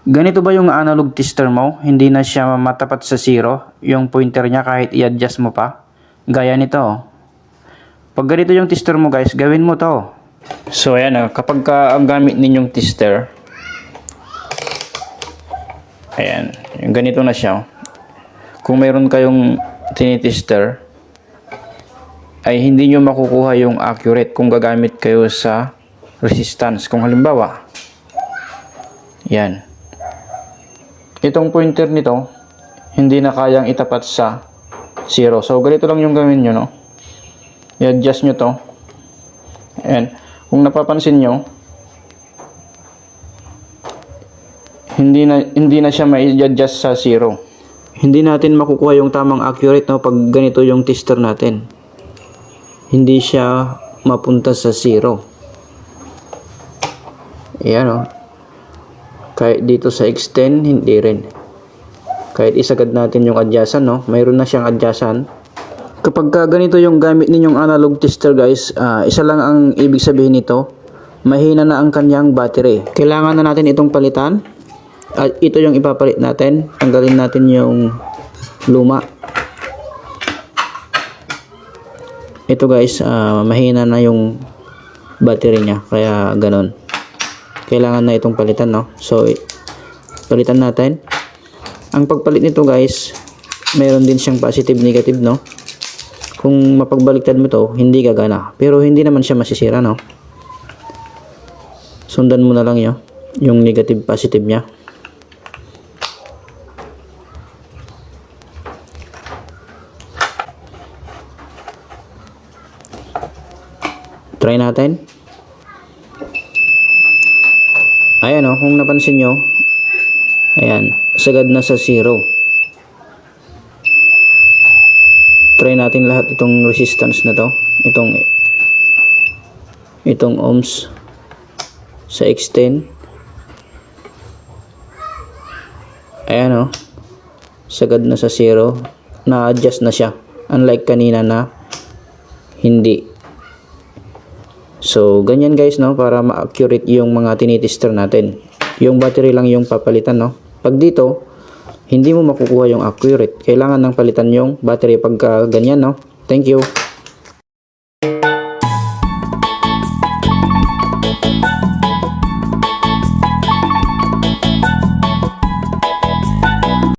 Ganito ba yung analog tester mo? Hindi na siya matapat sa zero, yung pointer niya kahit i-adjust mo pa. Gaya nito. Pag ganito yung tester mo guys, gawin mo to. So ayan kapag ang gamit ninyong tester, ayan, yung ganito na siya. Kung mayroon kayong tinitester, ay hindi nyo makukuha yung accurate kung gagamit kayo sa resistance. Kung halimbawa, yan. Itong pointer nito, hindi na kayang itapat sa zero. So, ganito lang yung gawin nyo, no? I-adjust nyo to. Ayan. Kung napapansin nyo, hindi na siya ma-adjust sa zero. Hindi natin makukuha yung tamang accurate, no? Pag ganito yung tester natin. Hindi siya mapunta sa zero. Ayan, no? Kahit dito sa extend, hindi rin. Kahit isagad natin yung adjustan, no? Mayroon na siyang adjustan. Kapag ganito yung gamit ninyong analog tester guys, isa lang ang ibig sabihin nito. Mahina na ang kanyang battery. Kailangan na natin itong palitan. At ito yung ipapalit natin. Tanggalin natin yung luma. Ito guys, mahina na yung battery niya. Kaya ganon. Kailangan na itong palitan, no? So, palitan natin. Ang pagpalit nito guys, meron din siyang positive, negative, no? Kung mapagbaliktad mo to, hindi gagana. Pero hindi naman siya masisira, no? Sundan mo na lang yung negative, positive niya. Try natin. Ayan kung napansin nyo, ayan, sagad na sa zero. Try natin lahat itong resistance na to, itong ohms sa extend. Ayan sagad na sa zero, na-adjust na siya, unlike kanina na hindi. So, ganyan guys, no, para ma-accurate yung mga tinitester natin. Yung battery lang yung papalitan, no. Pag dito, hindi mo makukuha yung accurate. Kailangan nang palitan yung battery pagka ganyan, no. Thank you.